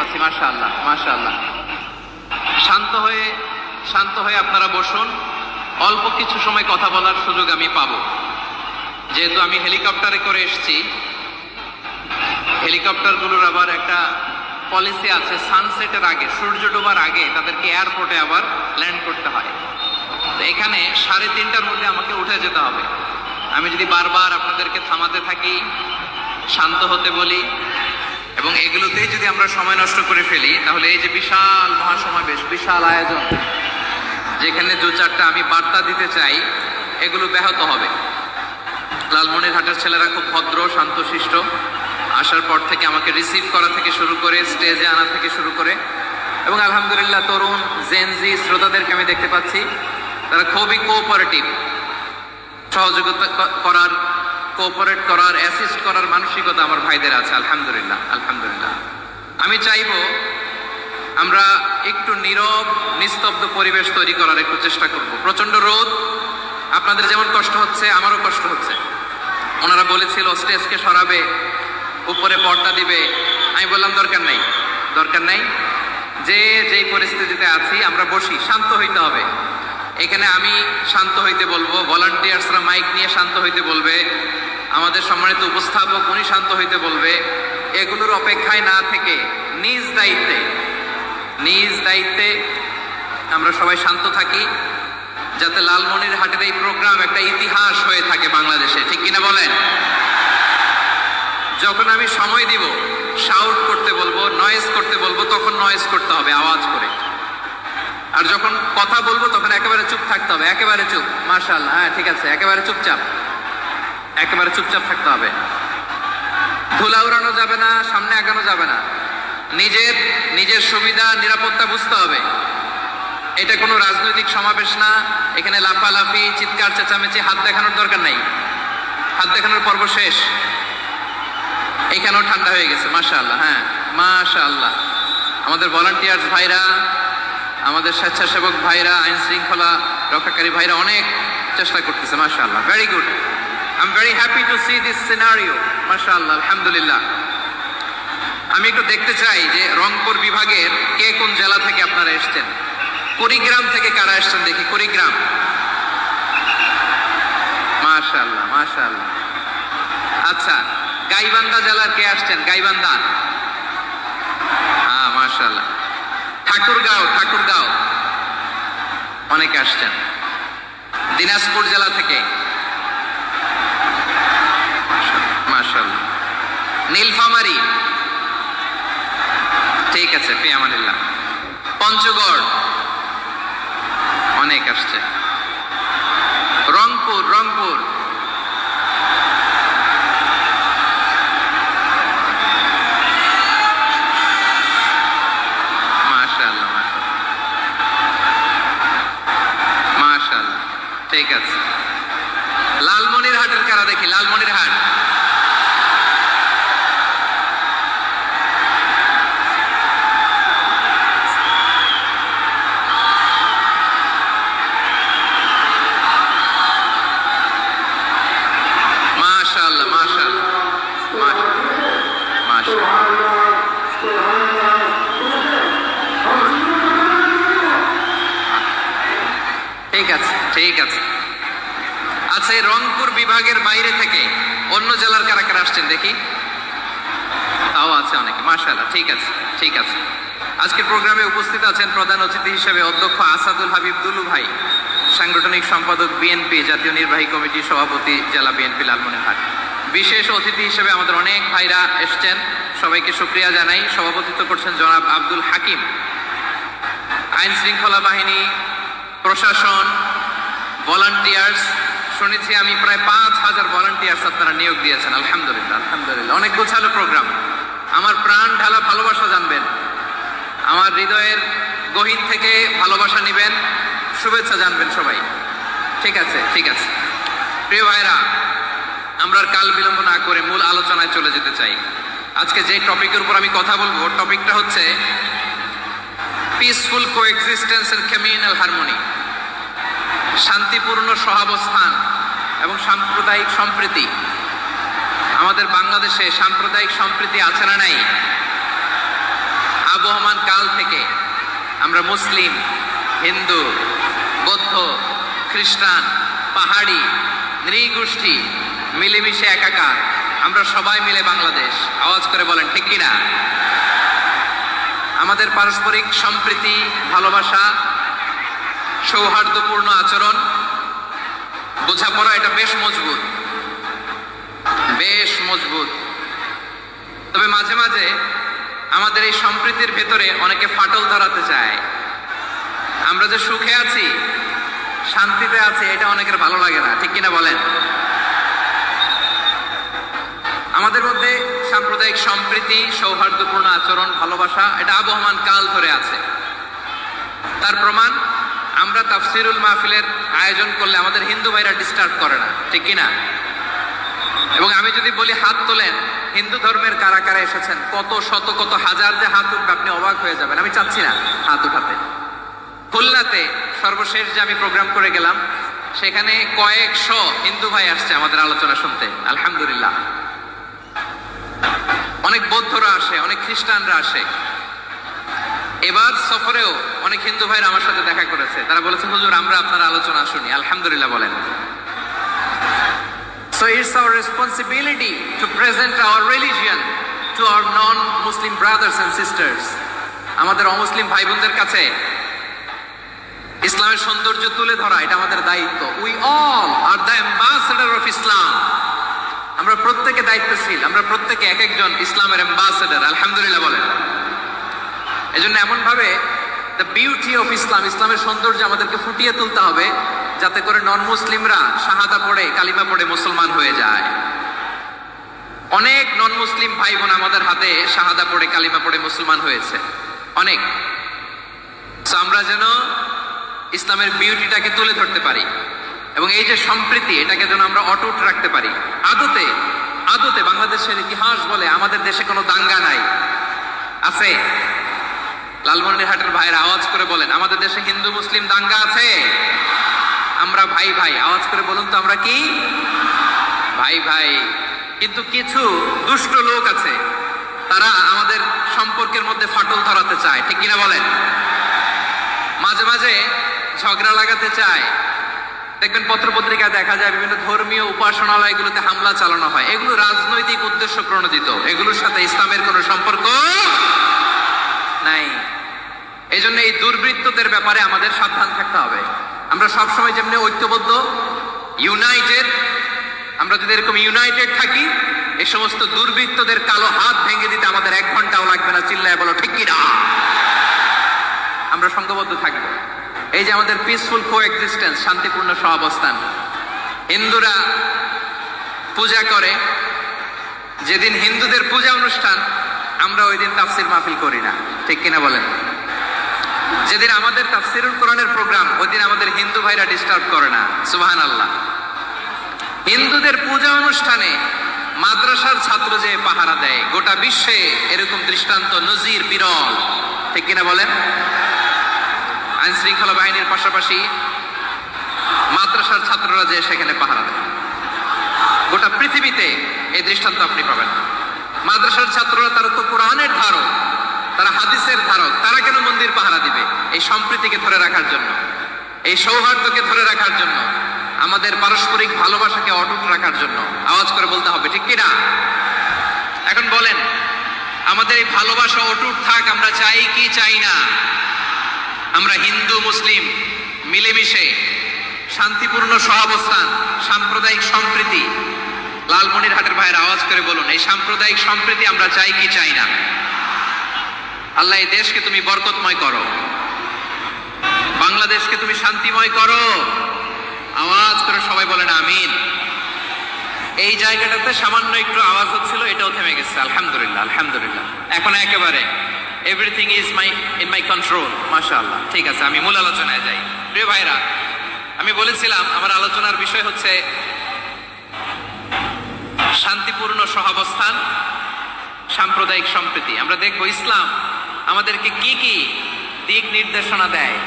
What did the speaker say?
দেখতেছি। মাশাআল্লাহ মাশাআল্লাহ। শান্ত হয়ে আপনারা বসুন, অল্প কিছু সময় কথা বলার সুযোগ আমি পাবো। যেহেতু আমি হেলিকপ্টারে করে এসেছি, হেলিকপ্টারগুলোর আবার একটা পলিসি আছে, সানসেটের আগে, সূর্য ডোবার আগে তাদেরকে এয়ারপোর্টে আবার ল্যান্ড করতে হয়। তো এখানে 3:30টার মধ্যে আমাকে উঠে যেতে হবে। আমি যদি বারবার আপনাদেরকে থামাতে থাকি, শান্ত হতে বলি এবং এগুলোতেই যদি আমরা সময় নষ্ট করে ফেলি, তাহলে এই যে বিশাল মহাসমাবেশ, বিশাল আয়োজন, যেখানে 2-4টা আমি বার্তা দিতে চাই, এগুলো ব্যাহত হবে। লালমনিরহাটের ছেলেরা খুব ভদ্র, শান্তশিষ্ট। আসার পর থেকে আমাকে রিসিভ করা থেকে শুরু করে স্টেজে আনা থেকে শুরু করে, এবং আলহামদুলিল্লাহ তরুণ জেনজি শ্রোতাদেরকে আমি দেখতে পাচ্ছি, তারা খুবই কোঅপারেটিভ। সহযোগিতা করার, কোঅপারেট করার, অ্যাসিস্ট করার মানসিকতা আমার ভাইদের আছে। আলহামদুলিল্লাহ আলহামদুলিল্লাহ। আমি চাইবো আমরা একটু নীরব নিস্তব্ধ পরিবেশ তৈরি করার একটু চেষ্টা করব। প্রচন্ড রোদ, আপনাদের যেমন কষ্ট হচ্ছে আমারও কষ্ট হচ্ছে। ওনারা বলেছিল স্টেজকে সরাবে, উপরে পর্দা দিবে। আমি বললাম দরকার নাই, দরকার নাই। যেই পরিস্থিতিতে আছি আমরা বসি, শান্ত হইতে হবে। এখানে আমি শান্ত হইতে বলবো, ভলান্টিয়ার্সরা মাইক নিয়ে শান্ত হইতে বলবে, আমাদের সম্মানিত উপস্থাপক উনি শান্ত হইতে বলবে। এগুলোর অপেক্ষায় না থেকে নিজ দায়িত্বে আমরা সবাই শান্ত থাকি, যাতে লালমনিরহাটের এই প্রোগ্রাম একটা ইতিহাস হয়ে থাকে বাংলাদেশে। ঠিক কিনা বলেন? যখন আমি সময় দিব, শাউট করতে বলবো, নয়েজ করতে বলবো, তখন নয়েজ করতে হবে আওয়াজ করে। আর যখন কথা বলবো তখন একেবারে চুপ থাকতে হবে, একেবারে চুপ। মাশাআল্লাহ, হ্যাঁ ঠিক আছে, একেবারে চুপচাপ, একেবারে চুপচাপ থাকতে হবে। ধুলা উড়ানো যাবে না, সামনে আগানো যাবে না। নিজের সুবিধা নিরাপত্তা বুঝতে হবে। এটা কোনো রাজনৈতিক সমাবেশ না, এখানে লাফালাফি, চিৎকার চেঁচামেচি, হাত দেখানোর দরকার নাই। হাত দেখানোর পর্ব শেষ। এখানেও ঠান্ডা হয়ে গেছে। মাশাআল্লাহ, হ্যাঁ মাশাআল্লাহ। আমাদের ভলান্টিয়ার্স ভাইরা, আমাদের স্বেচ্ছাসেবক ভাইরা, আইন শৃঙ্খলা রক্ষাকারী ভাইরা অনেক চেষ্টা করতেছে। মাশাআল্লাহ, very good. I am very happy to C this scenario. মাশাআল্লাহ, আলহামদুলিল্লাহ। আমি একটু দেখতে চাই যে রংপুর বিভাগের কে কোন জেলা থেকে আপনারা এসেছেন। কুড়িগ্রাম থেকে কারা এসেছেন দেখি? কুড়িগ্রাম, মাশাআল্লাহ মাশাআল্লাহ। আচ্ছা, গাইবান্ধা জেলার কে আসছেন? গাইবান্ধা, হ্যাঁ মাশাআল্লাহ। ঠাকুরগাঁও অনেকে আসছেন। দিনাজপুর জেলা থেকে, মাশাআল্লাহ। নীলফামারী, ঠিক আছে, ফি আমানিল্লাহ। পঞ্চগড় অনেক আসছে। রংপুর মাশাআল্লাহ মাশাআল্লাহ, ঠিক আছে। লালমনিরহাটের কারা দেখি? লালমনিরহাট, মাশাআল্লাহ মাশাআল্লাহ মাশাআল্লাহ। ঠিক আছে ঠিক আছে। আচ্ছা, এই রংপুর বিভাগের বাইরে থেকে অন্য জেলার কারা কারা আসছেন দেখি? তাও আছে অনেকে, মাশাআল্লাহ, ঠিক আছে ঠিক আছে। আজকের প্রোগ্রামে উপস্থিত আছেন প্রধান অতিথি হিসেবে অধ্যক্ষ আসাদুল হাবিব দুলু ভাই, সাংগঠনিক সম্পাদক বিএনপি জাতীয় নির্বাহী কমিটির সভাপতি জেলা বিএনপি লালমনিরহাট। বিশেষ অতিথি হিসেবে আমাদের অনেক ভাইরা এসছেন, সবাইকে শুকরিয়া জানাই। সভাপতিত্ব করছেন জনাব আব্দুল হাকিম। আইন শৃঙ্খলা বাহিনী, প্রশাসন, ভলান্টিয়ার্স, শুনেছি আমি প্রায় 5000 ভলান্টিয়ার্স আপনারা নিয়োগ দিয়েছেন। আলহামদুলিল্লাহ আলহামদুলিল্লাহ। অনেক গোছালো প্রোগ্রাম। আমার প্রাণ ঢালা ভালোবাসা জানবেন, আমার হৃদয়ের গহীন থেকে ভালোবাসা নিবেন, শুভেচ্ছা জানবেন সবাই। ঠিক আছে ঠিক আছে। প্রিয় ভাইরা, আমরা কাল বিলম্ব না করে মূল আলোচনায় চলে যেতে চাই। আজকে যে টপিকের উপর আমি কথা বলবো, টপিকটা হচ্ছে peaceful coexistence and communal harmony, শান্তিপূর্ণ সহাবস্থান এবং সাম্প্রদায়িক সম্প্রীতি। আমাদের বাংলাদেশে সাম্প্রদায়িক সম্প্রীতি আছে না নাই? আবু কাল থেকে আমরা মুসলিম, হিন্দু, বৌদ্ধ, খ্রিস্টান, পাহাড়ি, নৃগোষ্ঠী মিলেমিশে একাকার, আমরা সবাই মিলে বাংলাদেশ। আওয়াজ করে বলেন ঠিক কিনা? আমাদের পারস্পরিক সম্প্রীতি, ভালোবাসা, সৌহার্দ্যপূর্ণ আচরণ, বোঝাপড়া এটা বেশ মজবুত, বেশ মজবুত। তবে মাঝে মাঝে আমাদের এই সম্প্রীতির ভেতরে অনেকে ফাটল ধরাতে চায়। আমরা যে সুখে আছি, শান্তিতে আছি, এটা অনেকের ভালো লাগে না, ঠিক কিনা বলেন? আমাদের মধ্যে সাম্প্রদায়িক সম্প্রীতি, সৌহার্দ্যপূর্ণ আচরণ, ভালোবাসা এটা আবহমান কাল ধরে আছে। তার প্রমাণ আমরা তাফসিরুল মাহফিলের আয়োজন করলে আমাদের হিন্দু ভাইরা ডিস্টার্ব করে না, ঠিক কিনা? এবং আমি যদি বলি হাত তোলেন, হিন্দু ধর্মের কারা কারা এসেছেন, কত শত কত হাজার যে হাত উঠবে, আপনি অবাক হয়ে যাবেন। আমি চাচ্ছি না হাত উঠাতে। খুলনাতে সর্বশেষ যে আমি প্রোগ্রাম করে গেলাম, সেখানে কয়েকশো হিন্দু ভাই আসছে আমাদের আলোচনা শুনতে, আলহামদুলিল্লাহ। অনেক বৌদ্ধরা আসে, অনেক খ্রিস্টানরা আসে। এবার সফরেও অনেক হিন্দু ভাইরা আমার সাথে দেখা করেছে। তারা বলেছে, হুজুর আমরা আপনার আলোচনা শুনি, আলহামদুলিল্লাহ বলেন। So it's our responsibility to present our religion to our non-Muslim brothers and sisters. আমাদের অমুসলিম ভাই বোনদের কাছে ইসলামের সৌন্দর্য তুলে ধরা এটা আমাদের দায়িত্ব। We all are the ambassador of Islam. আমরা প্রত্যেকে দায়িত্বশীল, আমরা প্রত্যেকে এক একজন ইসলামের অ্যাম্বাসেডর, আলহামদুলিল্লাহ বলেন। এজন্য এমন ভাবে দ্য বিউটি অফ ইসলাম, ইসলামের সৌন্দর্য আমাদেরকে ফুটিয়ে তুলতে হবে, যাতে করে নন মুসলিমরা শাহাদা পড়ে, কালিমা পড়ে মুসলমান হয়ে যায়। অনেক নন মুসলিম ভাই বোন আমাদের হাতে শাহাদা পড়ে, কালিমা পড়ে মুসলমান হয়েছে, অনেক। আমরা যেন ইসলামের বিউটিটাকে তুলে ধরতে পারি এবং এই যে সম্প্রীতি, এটাকে যেন আমরা অটুট রাখতে পারি। আদতে আদতে বাংলাদেশের ইতিহাস বলে আমাদের দেশে কোনো দাঙ্গা নাই, আছে? লালমনিরহাটের ভাইরা আওয়াজ করে বলেন, আমাদের দেশে হিন্দু মুসলিম দাঙ্গা আছে? আমরা ভাই ভাই, আওয়াজ করে বলুন তো, আমরা কি ভাই ভাই? কিন্তু কিছু দুষ্ট লোক আছে, তারা আমাদের সম্পর্কের মধ্যে ফাটল ধরাতে চায়, ঠিক কিনা বলেন? মাঝে মাঝে ঝগড়া লাগাতে চায়। দেখবেন পত্রপত্রিকায় দেখা যায় বিভিন্ন ধর্মীয় উপাসনালয়গুলোতে হামলা চালানো হয়। এগুলো রাজনৈতিক উদ্দেশ্য প্রণোদিত, এগুলোর সাথে ইসলামের কোনো সম্পর্ক নাই। এই জন্য এই দুর্বৃত্তদের ব্যাপারে আমাদের সাবধান থাকতে হবে। আমরা সবসময় যেমনি ঐক্যবদ্ধ, ইউনাইটেড, আমরা যদি এরকম ইউনাইটেড থাকি, এই সমস্ত দুর্বৃত্তদের কালো হাত ভেঙে দিতে আমাদের 1 ঘন্টাও লাগবে না। চিল্লায় বলো ঠিক কিনা? আমরা সংঘবদ্ধ থাকবো। এই যে আমাদের পিসফুল কোএক্সিস্টেন্স, শান্তিপূর্ণ সহাবস্থান। হিন্দুরা পূজা করে, যেদিন হিন্দুদের পূজা অনুষ্ঠান, আমরা ওই দিন তাফসির মাহফিল করি না, ঠিক কিনা বলেন? যেদিন আমাদের তাফসিরুল কোরআনের প্রোগ্রাম, ওই দিন আমাদের হিন্দু ভাইরা ডিস্টার্ব করে না, সুবহানাল্লাহ। হিন্দুদের পূজা অনুষ্ঠানে মাদ্রাসার ছাত্র যে পাহারা দেয়, গোটা বিশ্বে এরকম দৃষ্টান্ত নজির বিরল, ঠিক কিনা বলেন? আইন শৃঙ্খলা বাহিনীর পাশাপাশি মাদ্রাসার ছাত্ররা যে সেখানে পাহারা দেয়, গোটা পৃথিবীতে এই দৃষ্টান্ত আপনি পাবেন না। মাদ্রাসার ছাত্ররা, তারা তো কোরআনের ধারক, তারা হাদিসের ধারক, তারা কেন মন্দির পাহারা দিবে? এই সম্প্রীতিকে ধরে রাখার জন্য, এই সৌহার্দ্যকে ধরে রাখার জন্য, আমাদের পারস্পরিক ভালোবাসাকে অটুট রাখার জন্য। আওয়াজ করে বলতে হবে ঠিক কিনা? এখন বলেন, আমাদের এই ভালোবাসা অটুট থাক, আমরা চাই কি চাই না? আমরা হিন্দু মুসলিম মিলেমিশে শান্তিপূর্ণ সহাবস্থান, সাম্প্রদায়িক সম্প্রীতি, লালমনিরহাটের ভাইয়ের আওয়াজ করে বলুন, এই সাম্প্রদায়িক সম্প্রীতি আমরা চাই কি চাই না? আল্লাহ এই দেশকে তুমি বরকতময় করো, বাংলাদেশকে তুমি শান্তিময় করো। আওয়াজ করে সবাই বলেন আমিন। এই জায়গাটাতে সামান্য একটু আওয়াজ হচ্ছিল, এটাও থেমে গেছে, আলহামদুলিল্লাহ আলহামদুলিল্লাহ। এখন একেবারে everything is in my control, মাশাআল্লাহ। ঠিক আছে, আমি মূল আলোচনায় যাই। প্রিয় ভাইরা, আমি বলেছিলাম আমার আলোচনার বিষয় হচ্ছে শান্তিপূর্ণ সহাবস্থান, সাম্প্রদায়িক সম্প্রীতি। আমরা দেখব ইসলাম আমাদেরকে কি কি দিক নির্দেশনা দেয়।